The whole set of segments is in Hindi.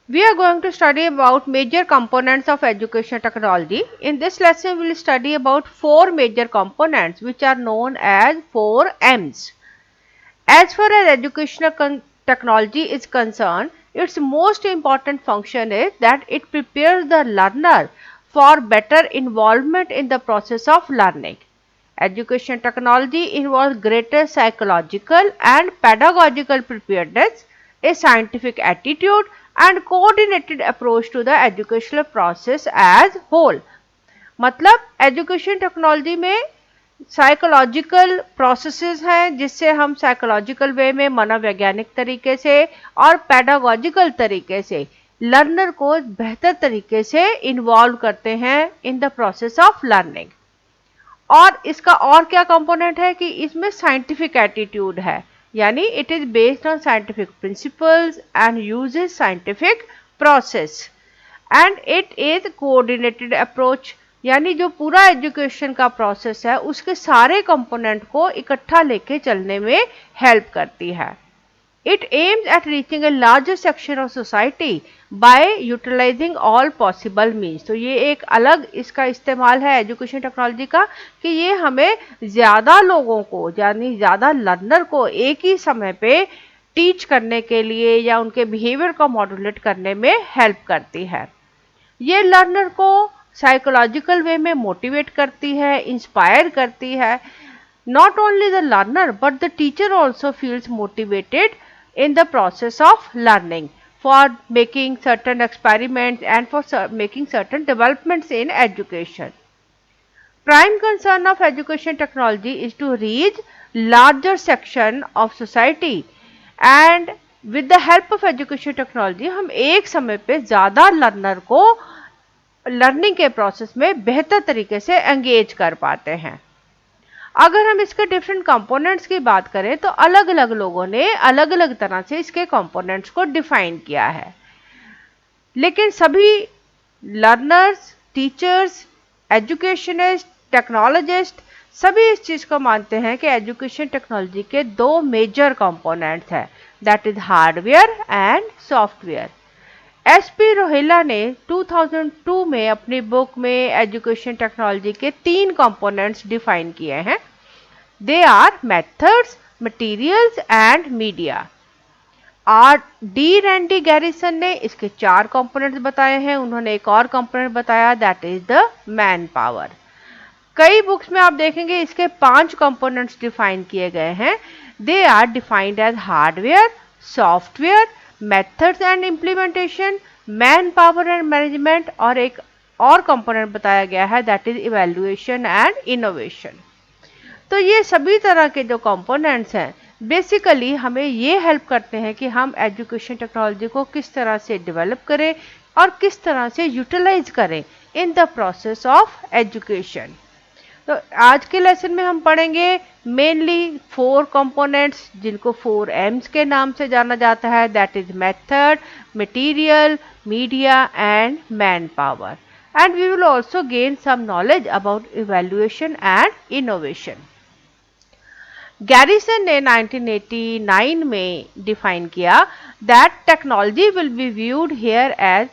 We are going to study about major components of education technology. In this lesson, we will study about 4 major components which are known as 4 M's. As far as educational technology is concerned, its most important function is that it prepares the learner for better involvement in the process of learning. Education technology involves greater psychological and pedagogical preparedness, a scientific attitude and coordinated approach to the educational process as whole. मतलब एजुकेशन टेक्नोलॉजी में साइकोलॉजिकल प्रोसेसेस हैं जिससे हम साइकोलॉजिकल वे में मनोवैज्ञानिक तरीके से और पेडागोजिकल तरीके से लर्नर को बेहतर तरीके से इन्वॉल्व करते हैं in the process of learning. और इसका और क्या कंपोनेंट है कि इसमें साइंटिफिक एटीट्यूड है, यानी it is based on scientific principles and uses scientific process and it is coordinated approach, यानी जो पूरा एजुकेशन का प्रोसेस है उसके सारे कंपोनेंट को इकट्ठा लेके चलने में हेल्प करती है। It aims at reaching a larger section of society by utilizing all possible means। तो ये एक अलग इसका इस्तेमाल है एजुकेशन टेक्नोलॉजी का कि ये हमें ज़्यादा लोगों को यानी ज़्यादा लर्नर को एक ही समय पे टीच करने के लिए या उनके बिहेवियर को मॉड्यूलेट करने में हेल्प करती है। ये लर्नर को साइकोलॉजिकल वे में मोटिवेट करती है, इंस्पायर करती है। Not only the learner but the teacher also feels motivated in the process of learning for making certain experiments and for making certain developments in education. Prime concern of education technology is to reach larger section of society and with the help of education technology हम एक समय पे ज़्यादा लर्नर को लर्निंग के प्रोसेस में बेहतर तरीके से एंगेज कर पाते हैं। अगर हम इसके डिफरेंट कंपोनेंट्स की बात करें तो अलग अलग लोगों ने अलग अलग तरह से इसके कंपोनेंट्स को डिफाइन किया है, लेकिन सभी लर्नर्स, टीचर्स, एजुकेशनिस्ट, टेक्नोलॉजिस्ट सभी इस चीज़ को मानते हैं कि एजुकेशन टेक्नोलॉजी के 2 मेजर कंपोनेंट्स हैं, that is hardware and software. SP Rohila ने 2002 में अपनी बुक में एजुकेशन टेक्नोलॉजी के 3 कंपोनेंट्स डिफाइन किए हैं। They are methods, materials and media. और डी रैंडी गैरिसन ने इसके 4 कंपोनेंट्स बताए हैं। उन्होंने एक और कंपोनेंट बताया that is the man power. कई बुक्स में आप देखेंगे इसके 5 कंपोनेंट्स डिफाइन किए गए हैं। They are defined as hardware, software, methods and implementation, man power and management और एक और कंपोनेंट बताया गया है that is evaluation and innovation. तो ये सभी तरह के जो कंपोनेंट्स हैं बेसिकली हमें ये हेल्प करते हैं कि हम एजुकेशन टेक्नोलॉजी को किस तरह से डेवलप करें और किस तरह से यूटिलाइज करें in the process of education. तो आज के लेसन में हम पढ़ेंगे मेनली 4 कंपोनेंट्स जिनको 4 M's के नाम से जाना जाता है, that is method, material, media and man power. And we will also gain some knowledge about evaluation and innovation. Garrison ने 1989 में डिफाइन किया that technology will be viewed here as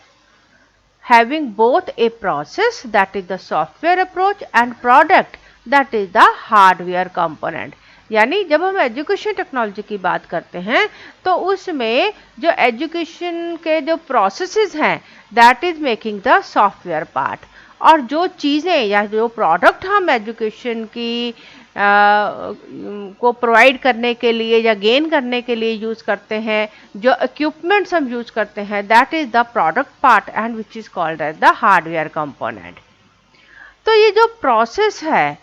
having both a process that is the software approach and product that is the hardware component। यानी जब हम एजुकेशन टेक्नोलॉजी की बात करते हैं तो उसमें जो एजुकेशन के जो प्रोसेसेस हैं that is making the software part, और जो चीज़ें या जो प्रोडक्ट हम एजुकेशन की को प्रोवाइड करने के लिए या गेन करने के लिए यूज़ करते हैं, जो इक्विपमेंट्स हम यूज़ करते हैं that is the product part and which is called as the hardware component. तो ये जो प्रोसेस है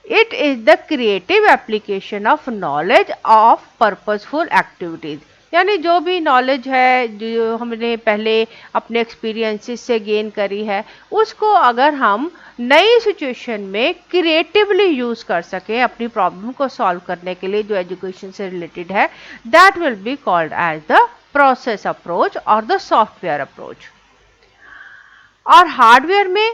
it is the creative application of knowledge of purposeful activities, यानी जो भी नॉलेज है जो हमने पहले अपने एक्सपीरियंसेस से गेन करी है उसको अगर हम नई सिचुएशन में क्रिएटिवली यूज़ कर सकें अपनी प्रॉब्लम को सॉल्व करने के लिए जो एजुकेशन से रिलेटेड है, that will be called as the process approach और द सॉफ्टवेयर अप्रोच। और हार्डवेयर में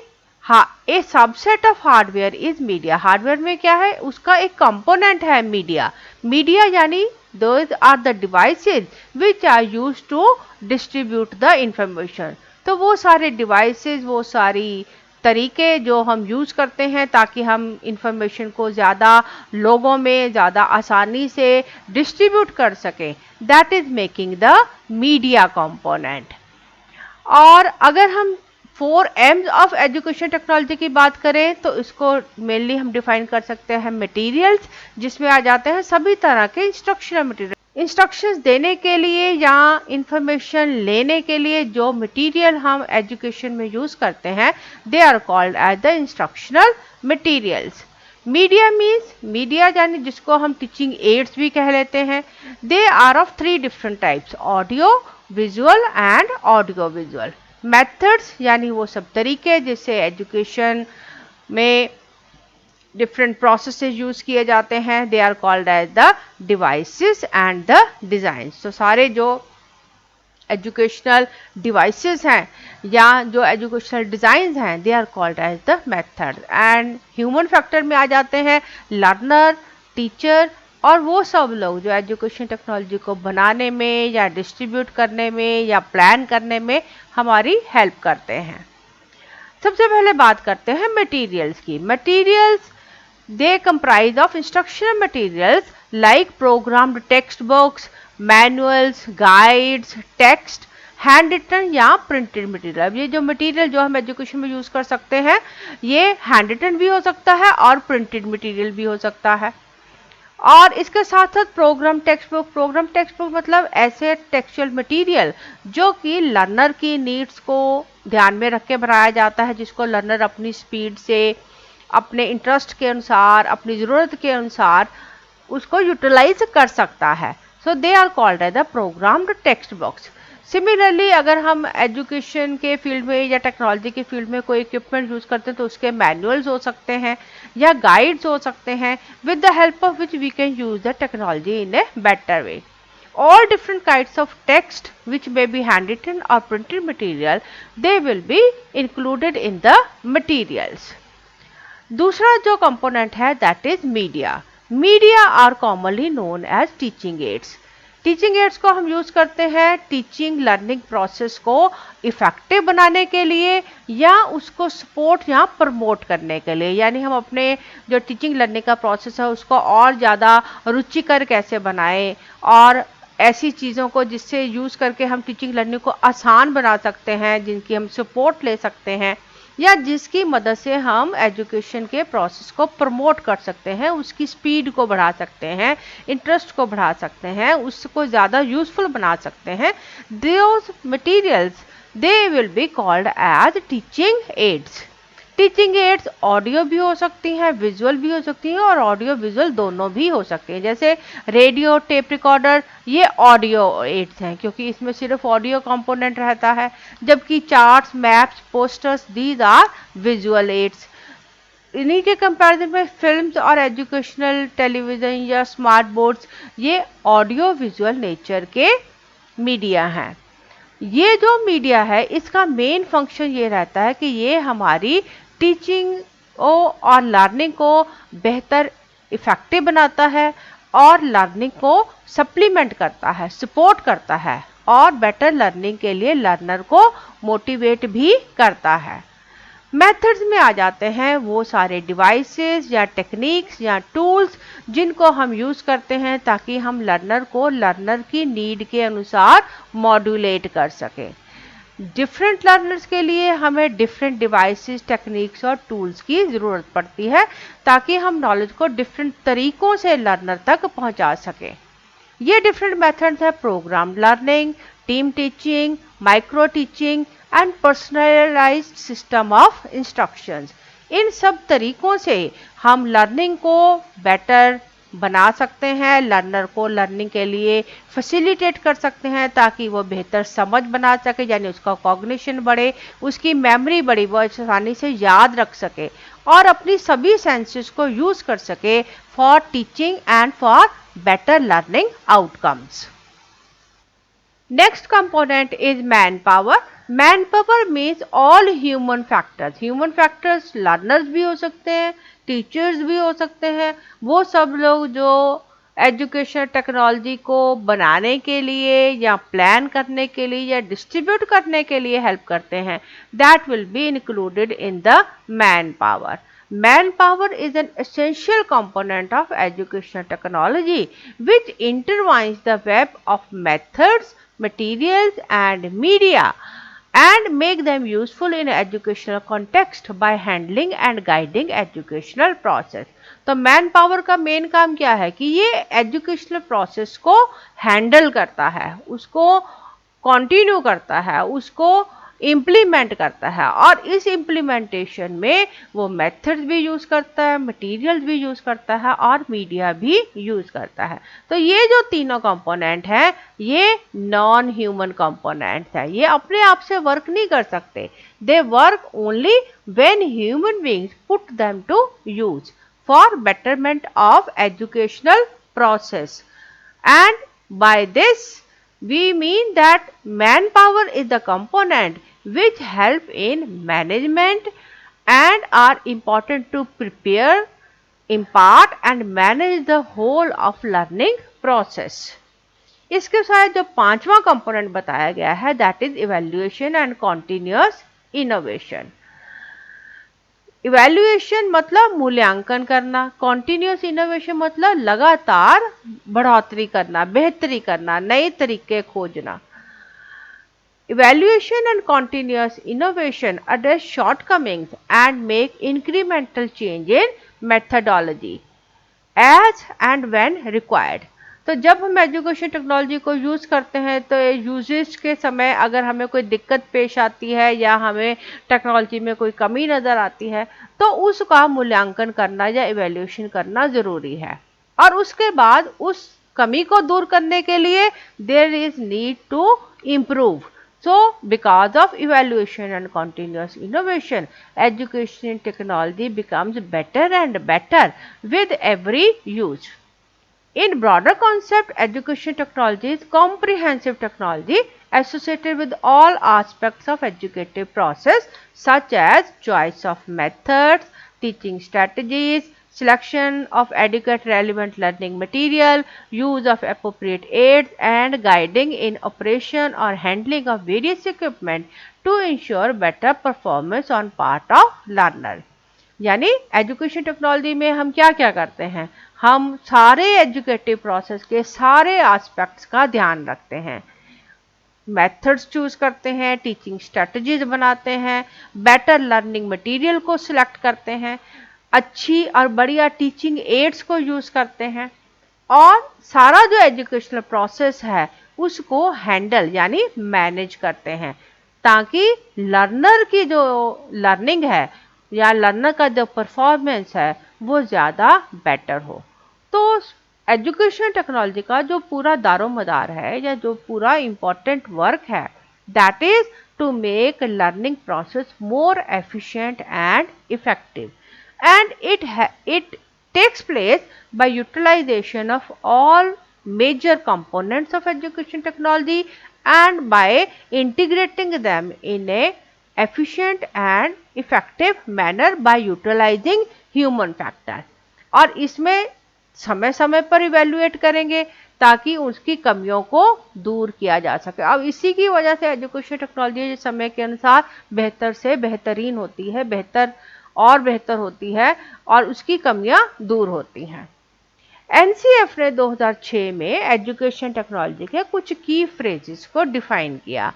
a subset of hardware is media. Hardware में क्या है, उसका एक कंपोनेंट है मीडिया। मीडिया यानी those are the devices which are used to distribute the information. तो वो सारे devices, वो सारी तरीके जो हम यूज करते हैं ताकि हम इंफॉर्मेशन को ज़्यादा लोगों में ज़्यादा आसानी से डिस्ट्रीब्यूट कर सकें, that is making the media component. और अगर हम 4 M's ऑफ एजुकेशन टेक्नोलॉजी की बात करें तो इसको मेनली हम डिफाइन कर सकते हैं मटेरियल्स, जिसमें आ जाते हैं सभी तरह के इंस्ट्रक्शनल मटेरियल. इंस्ट्रक्शंस देने के लिए या इंफॉर्मेशन लेने के लिए जो मटेरियल हम एजुकेशन में यूज करते हैं, they are called as the instructional materials. Media means, media यानी जिसको हम टीचिंग एड्स भी कह लेते हैं. They are of 3 different types, audio, visual and audio visual. Methods यानी वो सब तरीके जिससे एजुकेशन में डिफरेंट प्रोसेसेस यूज किए जाते हैं, they are called as the devices and the designs. तो सारे जो एजुकेशनल डिवाइसेस हैं या जो एजुकेशनल डिजाइंस हैं, they are called as the method. And human factor में आ जाते हैं लर्नर, टीचर और वो सब लोग जो एजुकेशन टेक्नोलॉजी को बनाने में या डिस्ट्रीब्यूट करने में या प्लान करने में हमारी हेल्प करते हैं. सबसे पहले बात करते हैं मटेरियल्स की. Materials they comprise of instructional materials like programmed text books, manuals, guides, text, hand written या प्रिंटेड मटेरियल. ये जो मटेरियल जो हम एजुकेशन में यूज कर सकते हैं, ये हैंड रिटन भी हो सकता है और प्रिंटेड मटेरियल भी हो सकता है. और इसके साथ साथ प्रोग्राम टेक्स्ट बुक मतलब ऐसे टेक्सचुअल मटेरियल जो कि लर्नर की नीड्स को ध्यान में रख के बनाया जाता है, जिसको लर्नर अपनी स्पीड से, अपने इंटरेस्ट के अनुसार, अपनी ज़रूरत के अनुसार उसको यूटिलाइज कर सकता है. So they are called as the programmed text books. Similarly अगर हम एजुकेशन के फील्ड में या टेक्नोलॉजी के फील्ड में कोई इक्विपमेंट यूज करते हैं तो उसके मैनुअल्स हो सकते हैं या गाइड्स हो सकते हैं, with the help of which we can use the technology in a better way. All different kinds of text which may be handwritten or printed material, they will be included in the materials. दूसरा जो कंपोनेंट है that is media. Media are commonly known as teaching aids. Teaching aids को हम यूज करते हैं टीचिंग लर्निंग प्रोसेस को इफेक्टिव बनाने के लिए या उसको सपोर्ट या प्रमोट करने के लिए. यानी हम अपने जो टीचिंग लर्निंग का प्रोसेस है उसको और ज़्यादा रुचिकर कैसे बनाएं और ऐसी चीज़ों को जिससे यूज़ करके हम टीचिंग लर्निंग को आसान बना सकते हैं, जिनकी हम सपोर्ट ले सकते हैं या जिसकी मदद से हम एजुकेशन के प्रोसेस को प्रमोट कर सकते हैं, उसकी स्पीड को बढ़ा सकते हैं, इंटरेस्ट को बढ़ा सकते हैं, उसको ज़्यादा यूजफुल बना सकते हैं. Those materials they will be called as teaching aids. Teaching aids audio भी हो सकती हैं, विजुअल भी हो सकती हैं और ऑडियो विजुअल दोनों भी हो सकते हैं. जैसे रेडियो, टेप रिकॉर्डर, ये ऑडियो एड्स हैं क्योंकि इसमें सिर्फ ऑडियो कंपोनेंट रहता है, जबकि charts, maps, posters, these are visual aids. इन्हीं के कंपैरिजन में फिल्म्स और एजुकेशनल टेलीविज़न या स्मार्ट बोर्ड्स ये ऑडियो विजुअल नेचर के मीडिया हैं. ये जो मीडिया है इसका मेन फंक्शन ये रहता है कि ये हमारी टीचिंग और लर्निंग को बेहतर इफेक्टिव बनाता है और लर्निंग को सप्लीमेंट करता है, सपोर्ट करता है और बेटर लर्निंग के लिए लर्नर को मोटिवेट भी करता है. मेथड्स में आ जाते हैं वो सारे डिवाइसेस या टेक्निक्स या टूल्स जिनको हम यूज़ करते हैं ताकि हम लर्नर को लर्नर की नीड के अनुसार मॉड्यूलेट कर सकें. डिफरेंट लर्नर्स के लिए हमें डिफरेंट डिवाइसेस, टेक्निक्स और टूल्स की ज़रूरत पड़ती है ताकि हम नॉलेज को डिफरेंट तरीक़ों से लर्नर तक पहुंचा सकें. ये डिफरेंट मेथड्स हैं program learning, team teaching, micro teaching and personalized system of instructions. इन सब तरीक़ों से हम लर्निंग को बेटर बना सकते हैं, लर्नर को लर्निंग के लिए फैसिलिटेट कर सकते हैं ताकि वो बेहतर समझ बना सके, यानी उसका कॉग्निशन बढ़े, उसकी मेमोरी बढ़े, वो आसानी से याद रख सके और अपनी सभी सेंसेस को यूज़ कर सके for teaching and for better learning outcomes. Next component is manpower. Manpower means all human factors. Human factors learners भी हो सकते हैं, teachers भी हो सकते हैं, वो सब लोग जो एजुकेशन टेक्नोलॉजी को बनाने के लिए या प्लान करने के लिए या डिस्ट्रीब्यूट करने के लिए हेल्प करते हैं, that will be included in the man power. Manpower is an essential component of educational technology which intertwines the web of methods, materials and media and make them useful in educational context by handling and guiding educational process. तो मैन पावर का मेन काम क्या है कि ये एजुकेशनल प्रोसेस को हैंडल करता है, उसको कंटिन्यू करता है, उसको इम्प्लीमेंट करता है और इस इम्प्लीमेंटेशन में वो मेथड्स भी यूज़ करता है, मटेरियल्स भी यूज़ करता है और मीडिया भी यूज़ करता है. तो ये जो तीनों कंपोनेंट हैं ये नॉन ह्यूमन कंपोनेंट्स हैं, ये अपने आप से वर्क नहीं कर सकते. They work only when human beings put them to use for betterment of educational process. And by this we mean that manpower is the component which help in management and are important to prepare, impart and manage the whole of learning process. इसके साथ जो पांचवा कंपोनेंट बताया गया है that is evaluation and continuous innovation. Evaluation मतलब मूल्यांकन करना, कॉन्टिन्यूस इनोवेशन मतलब लगातार बढ़ोतरी करना, बेहतरी करना, नए तरीके खोजना. Evaluation and continuous innovation address shortcomings and make incremental change in methodology as and when required. तो जब हम एजुकेशन टेक्नोलॉजी को यूज़ करते हैं तो यूजेज के समय अगर हमें कोई दिक्कत पेश आती है या हमें टेक्नोलॉजी में कोई कमी नज़र आती है तो उसका मूल्यांकन करना या इवैल्यूएशन करना ज़रूरी है और उसके बाद उस कमी को दूर करने के लिए there is need to improve. So because of evaluation and continuous innovation, education technology becomes better and better with every use. In broader concept, education technology is comprehensive technology associated with all aspects of educative process such as choice of methods, teaching strategies, selection of adequate relevant learning material, use of appropriate aids and guiding in operation or handling of various equipment to ensure better performance on part of learner. यानी एजुकेशन टेक्नोलॉजी में हम क्या क्या करते हैं, हम सारे एजुकेटिव प्रोसेस के सारे एस्पेक्ट्स का ध्यान रखते हैं, मेथड्स चूज करते हैं, टीचिंग स्ट्रेटजीज बनाते हैं, बेटर लर्निंग मटेरियल को सिलेक्ट करते हैं, अच्छी और बढ़िया टीचिंग एड्स को यूज़ करते हैं और सारा जो एजुकेशनल प्रोसेस है उसको हैंडल यानी मैनेज करते हैं ताकि लर्नर की जो लर्निंग है या लर्नर का जो परफॉर्मेंस है वो ज़्यादा बेटर हो. तो एजुकेशन टेक्नोलॉजी का जो पूरा दारोमदार है या जो पूरा इम्पोर्टेंट वर्क है that is to make learning process more efficient and effective and it takes place by utilization of all major components of education technology and by integrating them in a efficient and effective manner by utilizing human factor. और इसमें समय समय पर इवेल्युएट करेंगे ताकि उसकी कमियों को दूर किया जा सके. अब इसी की वजह से एजुकेशन टेक्नोलॉजी समय के अनुसार बेहतर से बेहतरीन होती है, बेहतर होती है और उसकी कमियां दूर होती हैं. एनसीएफ ने 2006 में एजुकेशन टेक्नोलॉजी के कुछ की फ्रेजेस को डिफाइन किया.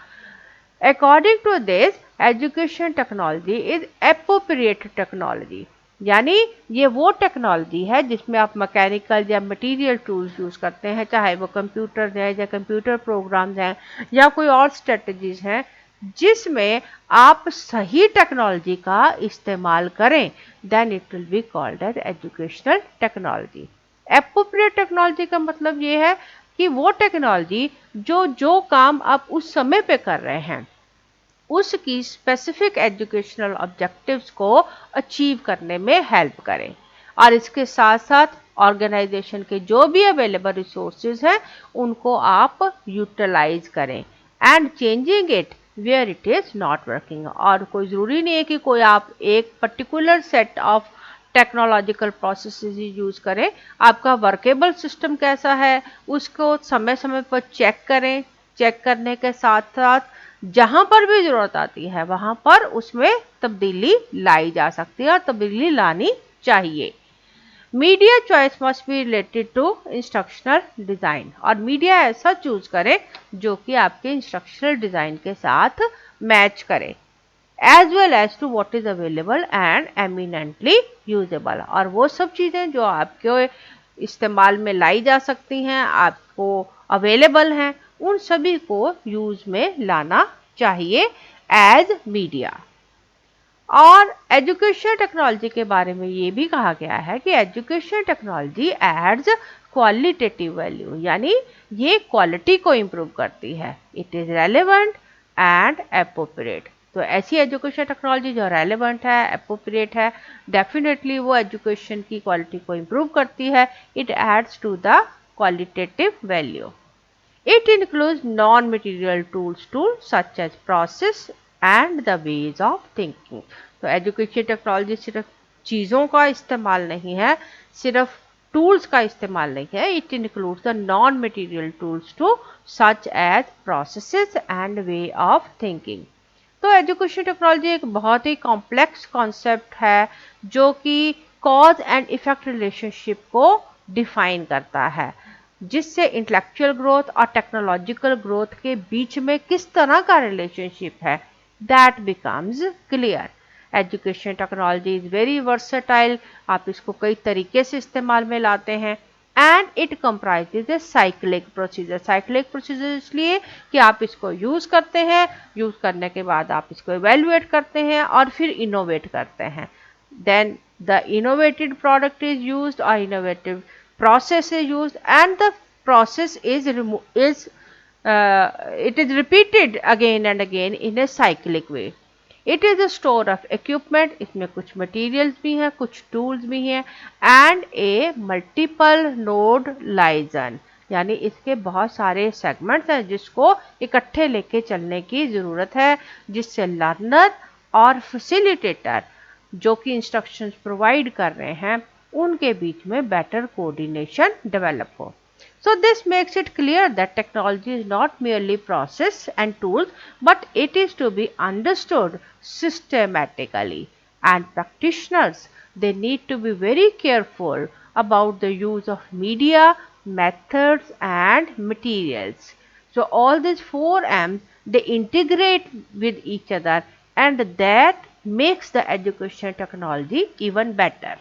According to this education technology is appropriate technology, यानी ये वो टेक्नोलॉजी है जिसमें आप मैकेनिकल या मटेरियल टूल्स यूज़ करते हैं, चाहे वो कंप्यूटर हैं या कंप्यूटर प्रोग्राम्स हैं या कोई और स्ट्रेटजीज हैं जिसमें आप सही टेक्नोलॉजी का इस्तेमाल करें, then it will be called as educational technology. Appropriate technology का मतलब ये है कि वो टेक्नोलॉजी जो काम आप उस समय पे कर रहे हैं उसकी स्पेसिफिक एजुकेशनल ऑब्जेक्टिव्स को अचीव करने में हेल्प करें और इसके साथ साथ ऑर्गेनाइजेशन के जो भी अवेलेबल रिसोर्सेज हैं उनको आप यूटिलाइज करें and changing it where it is not working. और कोई ज़रूरी नहीं है कि कोई आप एक particular set of technological processes use करें, आपका वर्केबल सिस्टम कैसा है उसको समय समय पर चेक करें। चेक करने के साथ साथ जहाँ पर भी ज़रूरत आती है वहाँ पर उसमें तब्दीली लाई जा सकती है और तब्दीली लानी चाहिए। Media choice must be related to instructional design, और मीडिया ऐसा चूज करें जो कि आपके इंस्ट्रक्शनल डिज़ाइन के साथ मैच करे, as well as to what is available and eminently usable, और वो सब चीज़ें जो आपके इस्तेमाल में लाई जा सकती हैं, आपको अवेलेबल हैं, उन सभी को यूज में लाना चाहिए एज मीडिया। और एजुकेशन टेक्नोलॉजी के बारे में ये भी कहा गया है कि education technology aids qualitative value, यानी ये क्वालिटी को इम्प्रूव करती है। It is relevant and appropriate. तो ऐसी एजुकेशन टेक्नोलॉजी जो रेलेवेंट है, एप्रोप्रिएट है, डेफिनेटली वो एजुकेशन की क्वालिटी को इम्प्रूव करती है। It aids to the qualitative value. It includes non-material tools such as process and the ways of thinking. तो एजुकेशन टेक्नोलॉजी सिर्फ चीज़ों का इस्तेमाल नहीं है, सिर्फ टूल्स का इस्तेमाल नहीं है। It includes the non material tools to such as processes and way of thinking. तो एजुकेशन टेक्नोलॉजी एक बहुत ही कॉम्प्लेक्स कॉन्सेप्ट है जो कि कॉज एंड इफेक्ट रिलेशनशिप को डिफाइन करता है, जिससे इंटेलेक्चुअल ग्रोथ और टेक्नोलॉजिकल ग्रोथ के बीच में किस तरह का रिलेशनशिप है that becomes clear. Education technology is very versatile, आप इसको कई तरीके से इस्तेमाल में लाते हैं। And it comprises a cyclic procedure. Cyclic procedure इसलिए कि आप इसको यूज़ करते हैं, यूज़ करने के बाद आप इसको इवेल्युएट करते हैं और फिर इनोवेट करते हैं। Then the innovated product is used और innovative process is used, and the process is repeated again and again in a cyclic way. It is a store of equipment, इसमें कुछ materials भी हैं, कुछ tools भी हैं, and a multiple node liaison, यानी इसके बहुत सारे segments हैं जिसको इकट्ठे लेके चलने की ज़रूरत है, जिससे learner और facilitator जो कि instructions provide कर रहे हैं उनके बीच में बेटर कोऑर्डिनेशन डेवलप हो। So this makes it clear that technology is not merely process and tools, but it is to be understood systematically. And practitioners, they need to be very careful about the use of media, methods and materials. So all these 4 M's, they integrate with each other, and that makes the education technology even better.